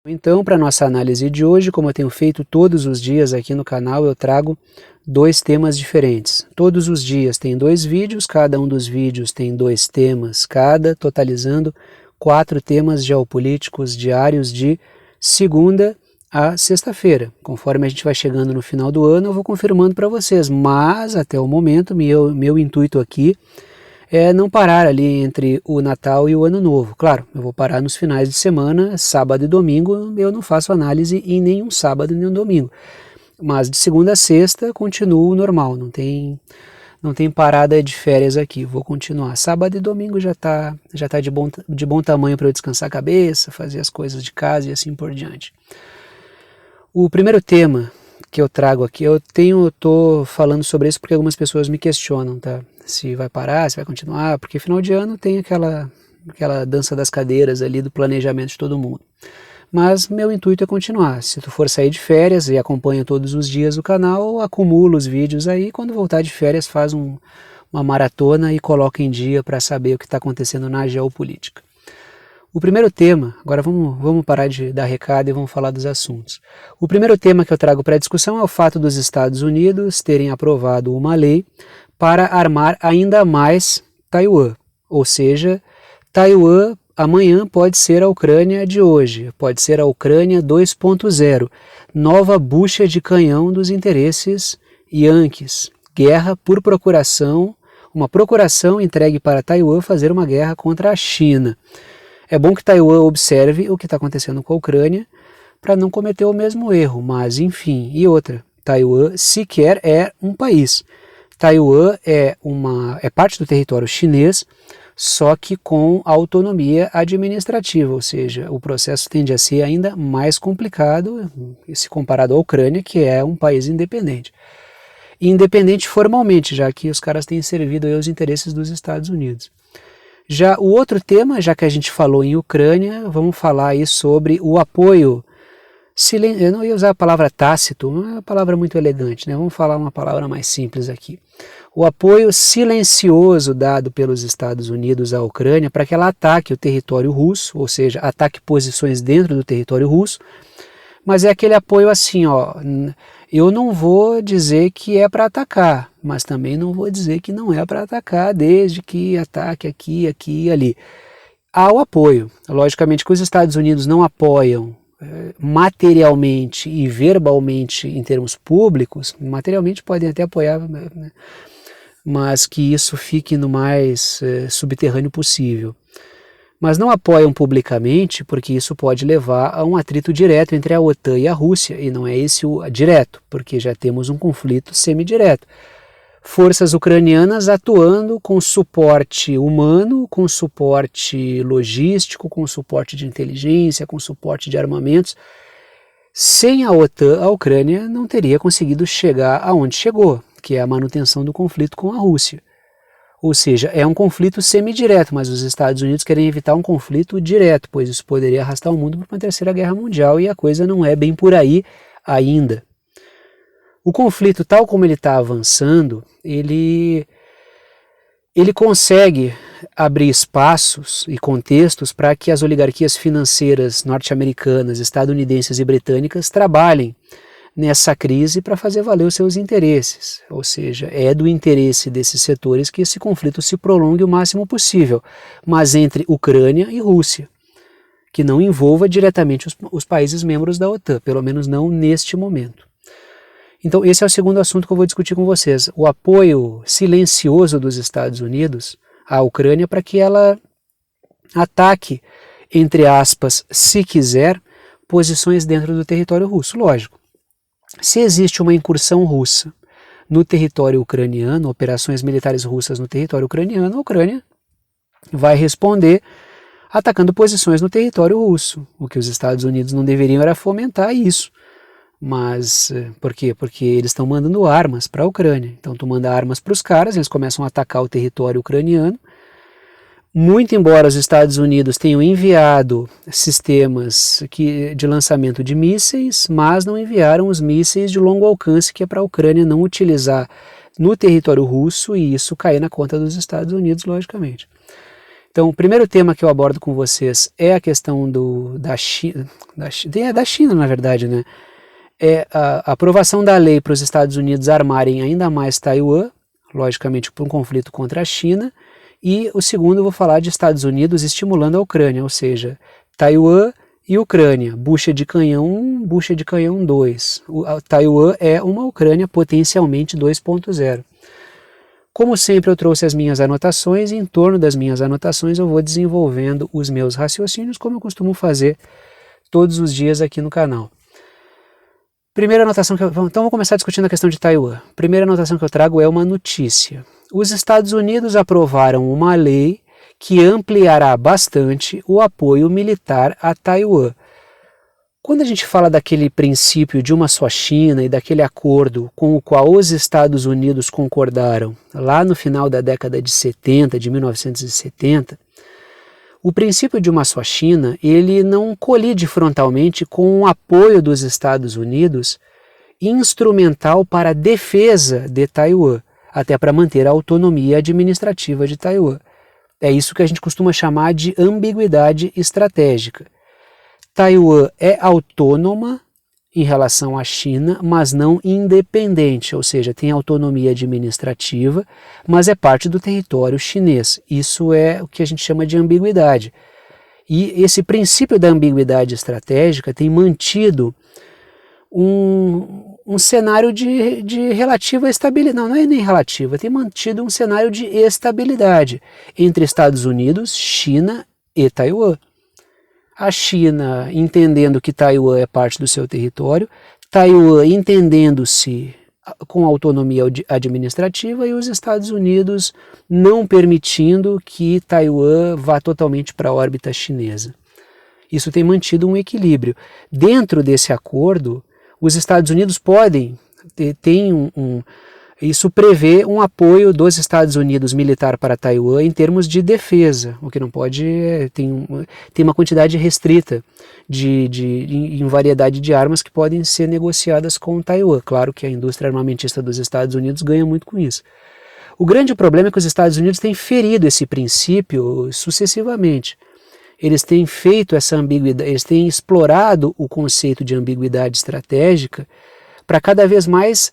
Então, para nossa análise de hoje, como eu tenho feito todos os dias aqui no canal, eu trago dois temas diferentes. Todos os dias tem 2 vídeos, cada um dos vídeos tem 2 temas cada, totalizando 4 temas geopolíticos diários de segunda a sexta-feira. Conforme a gente vai chegando no final do ano, eu vou confirmando para vocês, mas até o momento, meu intuito aqui é não parar ali entre o Natal e o Ano Novo. Claro, eu vou parar nos finais de semana, sábado e domingo, eu não faço análise em nenhum sábado e nenhum domingo. Mas de segunda a sexta continuo normal, não tem parada de férias aqui, vou continuar. Sábado e domingo já tá de bom tamanho para eu descansar a cabeça, fazer as coisas de casa e assim por diante. O primeiro tema que eu trago aqui, tô falando sobre isso porque algumas pessoas me questionam, tá? Se vai parar, se vai continuar, porque final de ano tem aquela dança das cadeiras ali do planejamento de todo mundo. Mas meu intuito é continuar. Se tu for sair de férias e acompanha todos os dias o canal, acumula os vídeos aí, quando voltar de férias faz uma maratona e coloca em dia para saber o que está acontecendo na geopolítica. O primeiro tema, agora vamos parar de dar recado e vamos falar dos assuntos. O primeiro tema que eu trago para discussão é o fato dos Estados Unidos terem aprovado uma lei para armar ainda mais Taiwan. Ou seja, Taiwan amanhã pode ser a Ucrânia de hoje, pode ser a Ucrânia 2.0, nova bucha de canhão dos interesses yankees. Guerra por procuração, uma procuração entregue para Taiwan fazer uma guerra contra a China. É bom que Taiwan observe o que está acontecendo com a Ucrânia para não cometer o mesmo erro, mas enfim, e outra, Taiwan sequer é um país. Taiwan é parte do território chinês, só que com autonomia administrativa, ou seja, o processo tende a ser ainda mais complicado se comparado à Ucrânia, que é um país independente. Independente formalmente, já que os caras têm servido aí os interesses dos Estados Unidos. Já o outro tema, já que a gente falou em Ucrânia, vamos falar aí sobre o apoio, eu não ia usar a palavra tácito, não é uma palavra muito elegante, né? Vamos falar uma palavra mais simples aqui. O apoio silencioso dado pelos Estados Unidos à Ucrânia para que ela ataque o território russo, ou seja, ataque posições dentro do território russo, mas é aquele apoio assim, ó, eu não vou dizer que é para atacar, mas também não vou dizer que não é para atacar, desde que ataque aqui, aqui e ali. Há o apoio. Logicamente que os Estados Unidos não apoiam materialmente e verbalmente em termos públicos, materialmente podem até apoiar, né, mas que isso fique no mais subterrâneo possível. Mas não apoiam publicamente porque isso pode levar a um atrito direto entre a OTAN e a Rússia, e não é esse o direto, porque já temos um conflito semidireto. Forças ucranianas atuando com suporte humano, com suporte logístico, com suporte de inteligência, com suporte de armamentos. Sem a OTAN, a Ucrânia não teria conseguido chegar aonde chegou, que é a manutenção do conflito com a Rússia. Ou seja, é um conflito semidireto, mas os Estados Unidos querem evitar um conflito direto, pois isso poderia arrastar o mundo para uma terceira guerra mundial e a coisa não é bem por aí ainda. O conflito, tal como ele está avançando, ele consegue abrir espaços e contextos para que as oligarquias financeiras norte-americanas, estadunidenses e britânicas trabalhem nessa crise para fazer valer os seus interesses, ou seja, é do interesse desses setores que esse conflito se prolongue o máximo possível, mas entre Ucrânia e Rússia, que não envolva diretamente os países membros da OTAN, pelo menos não neste momento. Então esse é o segundo assunto que eu vou discutir com vocês, o apoio silencioso dos Estados Unidos à Ucrânia para que ela ataque, entre aspas, se quiser, posições dentro do território russo, lógico. Se existe uma incursão russa no território ucraniano, operações militares russas no território ucraniano, a Ucrânia vai responder atacando posições no território russo. O que os Estados Unidos não deveriam era fomentar isso. Mas por quê? Porque eles estão mandando armas para a Ucrânia. Então tu manda armas para os caras, eles começam a atacar o território ucraniano. Muito embora os Estados Unidos tenham enviado sistemas de lançamento de mísseis, mas não enviaram os mísseis de longo alcance, que é para a Ucrânia não utilizar no território russo e isso cair na conta dos Estados Unidos, logicamente. Então, o primeiro tema que eu abordo com vocês é a questão da China, na verdade, né? É a aprovação da lei para os Estados Unidos armarem ainda mais Taiwan, logicamente por um conflito contra a China, e o segundo eu vou falar de Estados Unidos estimulando a Ucrânia, ou seja, Taiwan e Ucrânia, bucha de canhão 1, bucha de canhão 2. Taiwan é uma Ucrânia potencialmente 2.0. Como sempre eu trouxe as minhas anotações e em torno das minhas anotações eu vou desenvolvendo os meus raciocínios como eu costumo fazer todos os dias aqui no canal. Primeira anotação então vamos começar discutindo a questão de Taiwan. Primeira anotação que eu trago é uma notícia. Os Estados Unidos aprovaram uma lei que ampliará bastante o apoio militar a Taiwan. Quando a gente fala daquele princípio de uma só China e daquele acordo com o qual os Estados Unidos concordaram lá no final da década de 70, de 1970, o princípio de uma só China, ele não colide frontalmente com o apoio dos Estados Unidos instrumental para a defesa de Taiwan, até para manter a autonomia administrativa de Taiwan. É isso que a gente costuma chamar de ambiguidade estratégica. Taiwan é autônoma em relação à China, mas não independente, ou seja, tem autonomia administrativa, mas é parte do território chinês. Isso é o que a gente chama de ambiguidade. E esse princípio da ambiguidade estratégica tem mantido um cenário de relativa estabilidade, não é nem relativa, tem mantido um cenário de estabilidade entre Estados Unidos, China e Taiwan. A China entendendo que Taiwan é parte do seu território, Taiwan entendendo-se com autonomia administrativa e os Estados Unidos não permitindo que Taiwan vá totalmente para a órbita chinesa. Isso tem mantido um equilíbrio. Dentro desse acordo, os Estados Unidos podem, isso prevê um apoio dos Estados Unidos militar para Taiwan em termos de defesa, o que não pode, tem uma quantidade restrita em variedade de armas que podem ser negociadas com Taiwan. Claro que a indústria armamentista dos Estados Unidos ganha muito com isso. O grande problema é que os Estados Unidos têm ferido esse princípio sucessivamente. Eles têm feito essa ambiguidade, eles têm explorado o conceito de ambiguidade estratégica para cada vez mais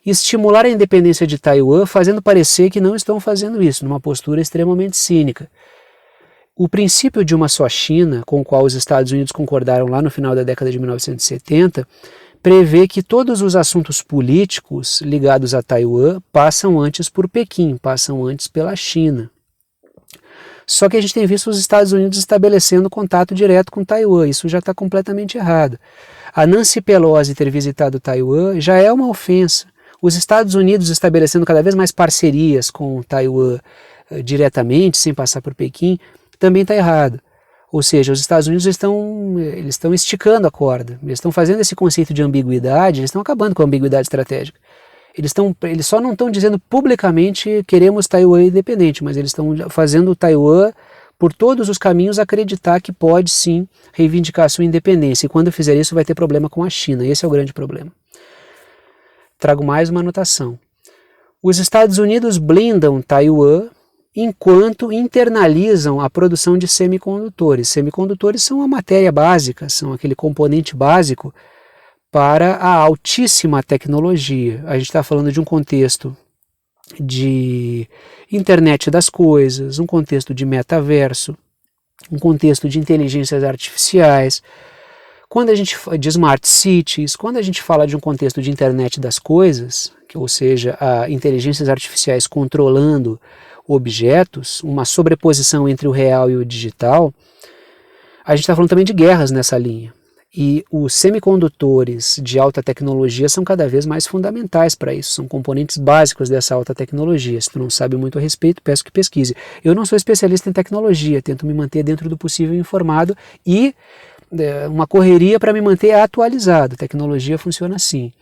estimular a independência de Taiwan, fazendo parecer que não estão fazendo isso, numa postura extremamente cínica. O princípio de uma só China, com o qual os Estados Unidos concordaram lá no final da década de 1970, prevê que todos os assuntos políticos ligados a Taiwan passam antes por Pequim, passam antes pela China. Só que a gente tem visto os Estados Unidos estabelecendo contato direto com Taiwan, isso já está completamente errado. A Nancy Pelosi ter visitado Taiwan já é uma ofensa. Os Estados Unidos estabelecendo cada vez mais parcerias com Taiwan diretamente, sem passar por Pequim, também está errado. Ou seja, os Estados Unidos eles estão esticando a corda, eles estão fazendo esse conceito de ambiguidade, eles estão acabando com a ambiguidade estratégica. Eles só não estão dizendo publicamente queremos Taiwan independente, mas eles estão fazendo Taiwan, por todos os caminhos, acreditar que pode sim reivindicar a sua independência. E quando fizer isso vai ter problema com a China, esse é o grande problema. Trago mais uma anotação. Os Estados Unidos blindam Taiwan enquanto internalizam a produção de semicondutores. Semicondutores são a matéria básica, são aquele componente básico para a altíssima tecnologia. A gente está falando de um contexto de internet das coisas, um contexto de metaverso, um contexto de inteligências artificiais, quando a gente de smart cities, quando a gente fala de um contexto de internet das coisas, ou seja, inteligências artificiais controlando objetos, uma sobreposição entre o real e o digital, a gente está falando também de guerras nessa linha. E os semicondutores de alta tecnologia são cada vez mais fundamentais para isso, são componentes básicos dessa alta tecnologia. Se tu não sabe muito a respeito, peço que pesquise. Eu não sou especialista em tecnologia, tento me manter dentro do possível informado e uma correria para me manter atualizado. A tecnologia funciona assim.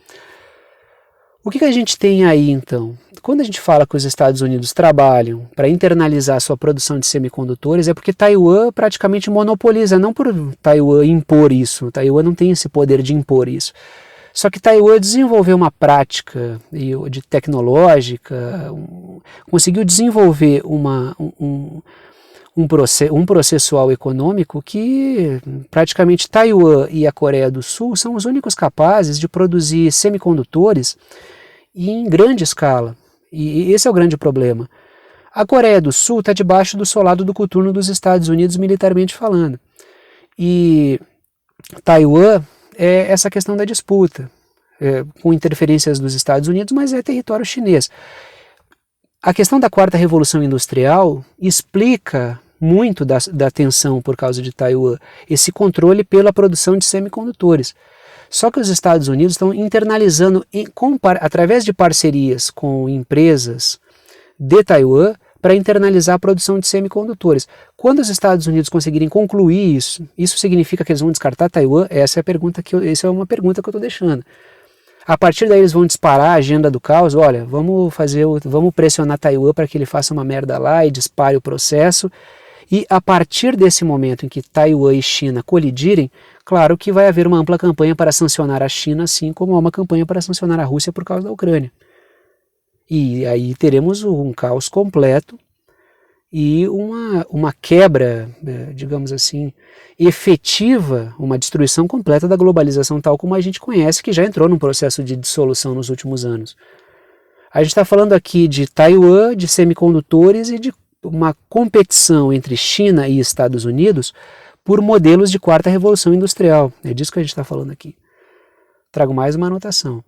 O que a gente tem aí então? Quando a gente fala que os Estados Unidos trabalham para internalizar sua produção de semicondutores, é porque Taiwan praticamente monopoliza, não por Taiwan impor isso, Taiwan não tem esse poder de impor isso. Só que Taiwan desenvolveu uma prática tecnológica, conseguiu desenvolver um processual econômico que praticamente Taiwan e a Coreia do Sul são os únicos capazes de produzir semicondutores em grande escala. E esse é o grande problema. A Coreia do Sul está debaixo do solado do coturno dos Estados Unidos, militarmente falando. E Taiwan é essa questão da disputa, com interferências dos Estados Unidos, mas é território chinês. A questão da quarta revolução industrial explica muito da tensão por causa de Taiwan, esse controle pela produção de semicondutores. Só que os Estados Unidos estão internalizando, através de parcerias com empresas de Taiwan, para internalizar a produção de semicondutores. Quando os Estados Unidos conseguirem concluir isso significa que eles vão descartar Taiwan? Essa é uma pergunta que eu estou deixando. A partir daí eles vão disparar a agenda do caos, olha, vamos pressionar Taiwan para que ele faça uma merda lá e dispare o processo. E a partir desse momento em que Taiwan e China colidirem, claro que vai haver uma ampla campanha para sancionar a China, assim como há uma campanha para sancionar a Rússia por causa da Ucrânia. E aí teremos um caos completo e uma quebra, digamos assim, efetiva, uma destruição completa da globalização tal como a gente conhece, que já entrou num processo de dissolução nos últimos anos. A gente está falando aqui de Taiwan, de semicondutores e de uma competição entre China e Estados Unidos por modelos de quarta revolução industrial. É disso que a gente está falando aqui. Trago mais uma anotação.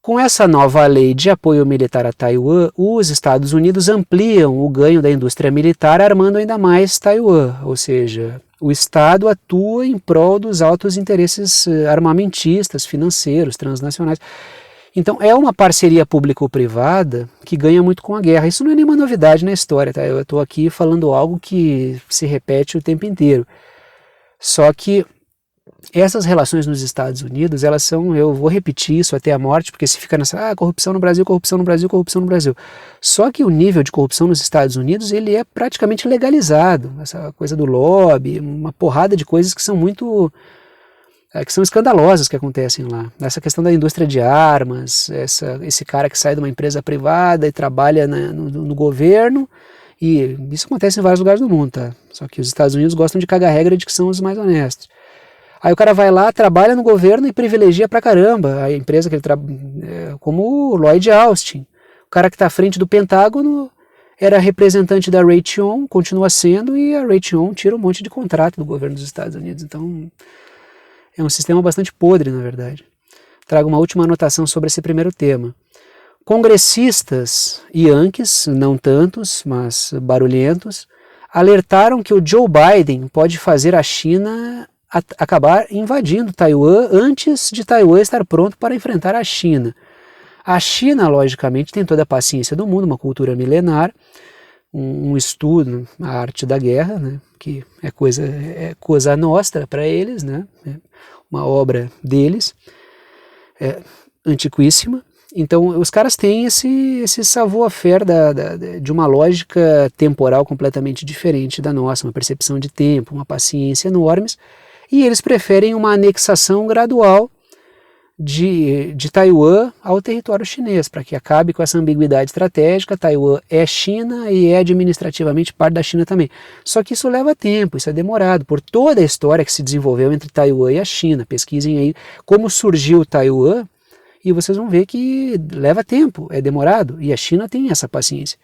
Com essa nova lei de apoio militar a Taiwan, os Estados Unidos ampliam o ganho da indústria militar, armando ainda mais Taiwan, ou seja, o Estado atua em prol dos altos interesses armamentistas, financeiros, transnacionais. Então é uma parceria público-privada que ganha muito com a guerra. Isso não é nenhuma novidade na história, tá? Eu estou aqui falando algo que se repete o tempo inteiro. Só que essas relações nos Estados Unidos, elas são, eu vou repetir isso até a morte, porque se fica nessa, corrupção no Brasil, corrupção no Brasil, corrupção no Brasil. Só que o nível de corrupção nos Estados Unidos, ele é praticamente legalizado. Essa coisa do lobby, uma porrada de coisas que são que são escandalosas que acontecem lá. Essa questão da indústria de armas, esse cara que sai de uma empresa privada e trabalha no governo, e isso acontece em vários lugares do mundo, tá? Só que os Estados Unidos gostam de cagar regra de que são os mais honestos. Aí o cara vai lá, trabalha no governo e privilegia pra caramba a empresa que ele trabalha, como o Lloyd Austin. O cara que está à frente do Pentágono era representante da Raytheon, continua sendo, e a Raytheon tira um monte de contrato do governo dos Estados Unidos. Então é um sistema bastante podre, na verdade. Trago uma última anotação sobre esse primeiro tema. Congressistas yankees, não tantos, mas barulhentos, alertaram que o Joe Biden pode fazer a China acabar invadindo Taiwan antes de Taiwan estar pronto para enfrentar a China. A China, logicamente, tem toda a paciência do mundo, uma cultura milenar, um estudo, a arte da guerra, né, que é coisa nossa para eles, né, é uma obra deles, antiquíssima. Então os caras têm esse savoir-faire de uma lógica temporal completamente diferente da nossa, uma percepção de tempo, uma paciência enormes, e eles preferem uma anexação gradual de Taiwan ao território chinês, para que acabe com essa ambiguidade estratégica. Taiwan é China e é administrativamente parte da China também. Só que isso leva tempo, isso é demorado, por toda a história que se desenvolveu entre Taiwan e a China. Pesquisem aí como surgiu Taiwan e vocês vão ver que leva tempo, é demorado, e a China tem essa paciência.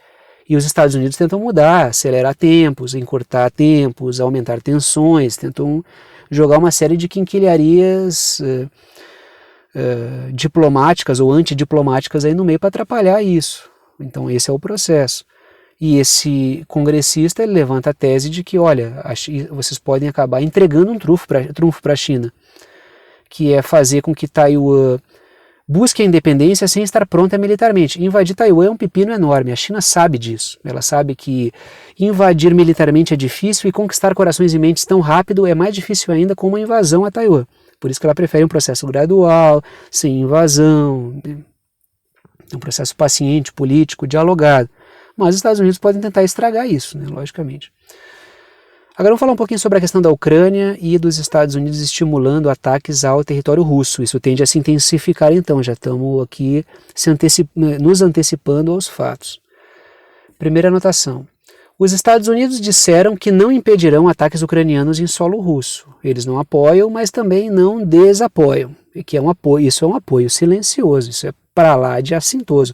E os Estados Unidos tentam mudar, acelerar tempos, encurtar tempos, aumentar tensões, tentam jogar uma série de quinquilharias diplomáticas ou antidiplomáticas aí no meio para atrapalhar isso. Então esse é o processo. E esse congressista ele levanta a tese de que, olha, vocês podem acabar entregando um trunfo para a China, que é fazer com que Taiwan busque a independência sem estar pronta militarmente. Invadir Taiwan é um pepino enorme, a China sabe disso. Ela sabe que invadir militarmente é difícil e conquistar corações e mentes tão rápido é mais difícil ainda com uma invasão a Taiwan. Por isso que ela prefere um processo gradual, sem invasão, um processo paciente, político, dialogado. Mas os Estados Unidos podem tentar estragar isso, né, logicamente. Agora vamos falar um pouquinho sobre a questão da Ucrânia e dos Estados Unidos estimulando ataques ao território russo. Isso tende a se intensificar então, já estamos aqui nos antecipando aos fatos. Primeira anotação. Os Estados Unidos disseram que não impedirão ataques ucranianos em solo russo. Eles não apoiam, mas também não desapoiam. Que é um apoio, isso é um apoio silencioso, isso é para lá de assintoso.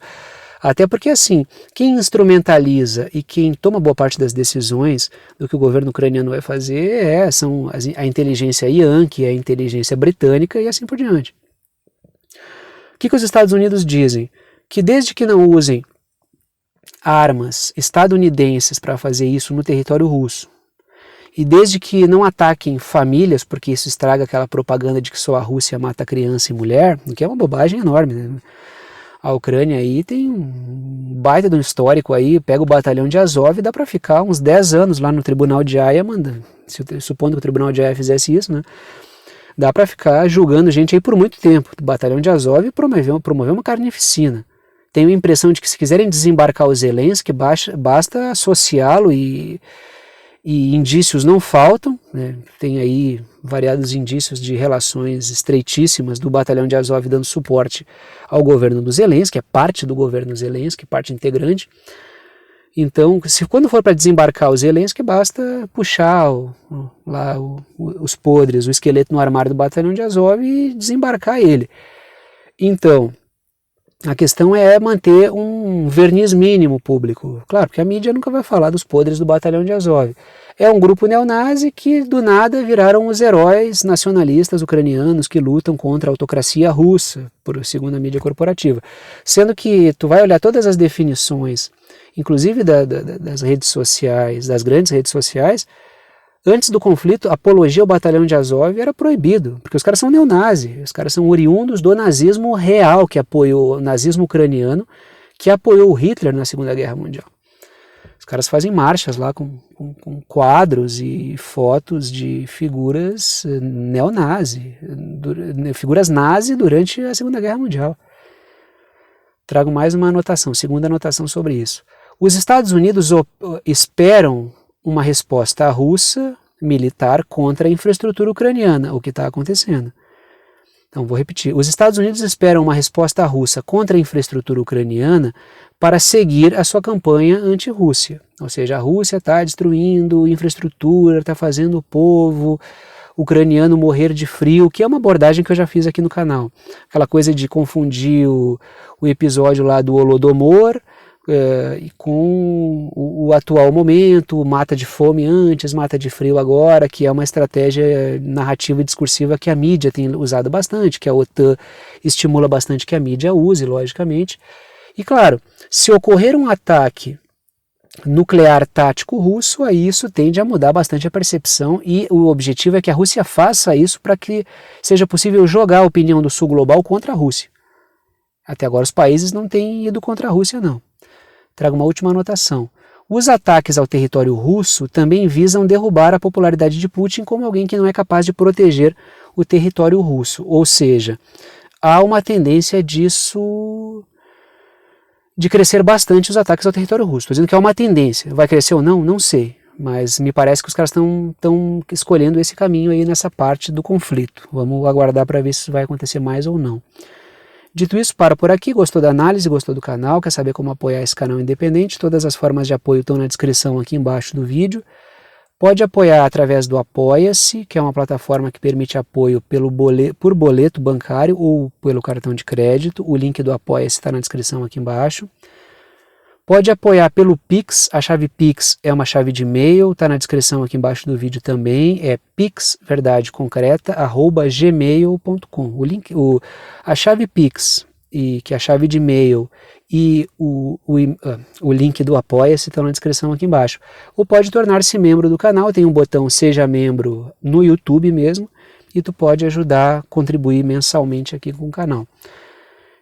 Até porque, assim, quem instrumentaliza e quem toma boa parte das decisões do que o governo ucraniano vai fazer são a inteligência Yankee, a inteligência britânica e assim por diante. O que os Estados Unidos dizem? Que desde que não usem armas estadunidenses para fazer isso no território russo, e desde que não ataquem famílias, porque isso estraga aquela propaganda de que só a Rússia mata criança e mulher, o que é uma bobagem enorme, né? A Ucrânia aí tem um baita de um histórico aí, pega o batalhão de Azov e dá para ficar uns 10 anos lá no tribunal de Haia, supondo que o tribunal de Haia fizesse isso, né? Dá para ficar julgando gente aí por muito tempo. O batalhão de Azov promoveu uma carnificina. Tenho a impressão de que se quiserem desembarcar o Zelensky, basta associá-lo e indícios não faltam, né? Tem aí variados indícios de relações estreitíssimas do batalhão de Azov dando suporte ao governo do Zelensky, é parte do governo Zelensky, parte integrante. Então, quando for para desembarcar o Zelensky, basta puxar os podres, o esqueleto no armário do batalhão de Azov e desembarcar ele. Então, a questão é manter um verniz mínimo público. Claro, porque a mídia nunca vai falar dos podres do batalhão de Azov. É um grupo neonazi que do nada viraram os heróis nacionalistas ucranianos que lutam contra a autocracia russa, segundo a mídia corporativa. Sendo que tu vai olhar todas as definições, inclusive das redes sociais, das grandes redes sociais, antes do conflito, apologia ao batalhão de Azov era proibido, porque os caras são neonazi, os caras são oriundos do nazismo real, que apoiou o nazismo ucraniano, que apoiou o Hitler na Segunda Guerra Mundial. Os caras fazem marchas lá com quadros e fotos de figuras neonazi, figuras nazi durante a Segunda Guerra Mundial. Trago mais uma anotação, segunda anotação sobre isso. Os Estados Unidos esperam uma resposta russa militar contra a infraestrutura ucraniana, o que está acontecendo. Então, vou repetir. Os Estados Unidos esperam uma resposta russa contra a infraestrutura ucraniana para seguir a sua campanha anti-Rússia. Ou seja, a Rússia está destruindo infraestrutura, está fazendo o povo ucraniano morrer de frio, que é uma abordagem que eu já fiz aqui no canal. Aquela coisa de confundir o episódio lá do Holodomor com o atual momento, mata de fome antes, mata de frio agora, que é uma estratégia narrativa e discursiva que a mídia tem usado bastante, que a OTAN estimula bastante que a mídia use, logicamente. E claro, se ocorrer um ataque nuclear tático russo, aí isso tende a mudar bastante a percepção e o objetivo é que a Rússia faça isso para que seja possível jogar a opinião do sul global contra a Rússia. Até agora os países não têm ido contra a Rússia, não. Trago uma última anotação. Os ataques ao território russo também visam derrubar a popularidade de Putin como alguém que não é capaz de proteger o território russo. Ou seja, há uma tendência disso de crescer bastante os ataques ao território russo. Estou dizendo que é uma tendência. Vai crescer ou não? Não sei. Mas me parece que os caras estão escolhendo esse caminho aí nessa parte do conflito. Vamos aguardar para ver se isso vai acontecer mais ou não. Dito isso, para por aqui. Gostou da análise, gostou do canal, quer saber como apoiar esse canal independente? Todas as formas de apoio estão na descrição aqui embaixo do vídeo. Pode apoiar através do Apoia-se, que é uma plataforma que permite apoio por boleto bancário ou pelo cartão de crédito. O link do Apoia-se está na descrição aqui embaixo. Pode apoiar pelo Pix, a chave Pix é uma chave de e-mail, está na descrição aqui embaixo do vídeo também, é pixverdadeconcreta@gmail.com. A chave Pix, que é a chave de e-mail, e o link do Apoia-se estão na descrição aqui embaixo. Ou pode tornar-se membro do canal, tem um botão Seja Membro no YouTube mesmo, e tu pode ajudar, contribuir mensalmente aqui com o canal.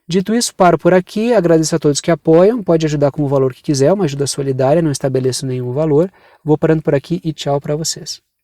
Dito isso, paro por aqui, agradeço a todos que apoiam, pode ajudar com o valor que quiser, uma ajuda solidária, não estabeleço nenhum valor. Vou parando por aqui e tchau para vocês.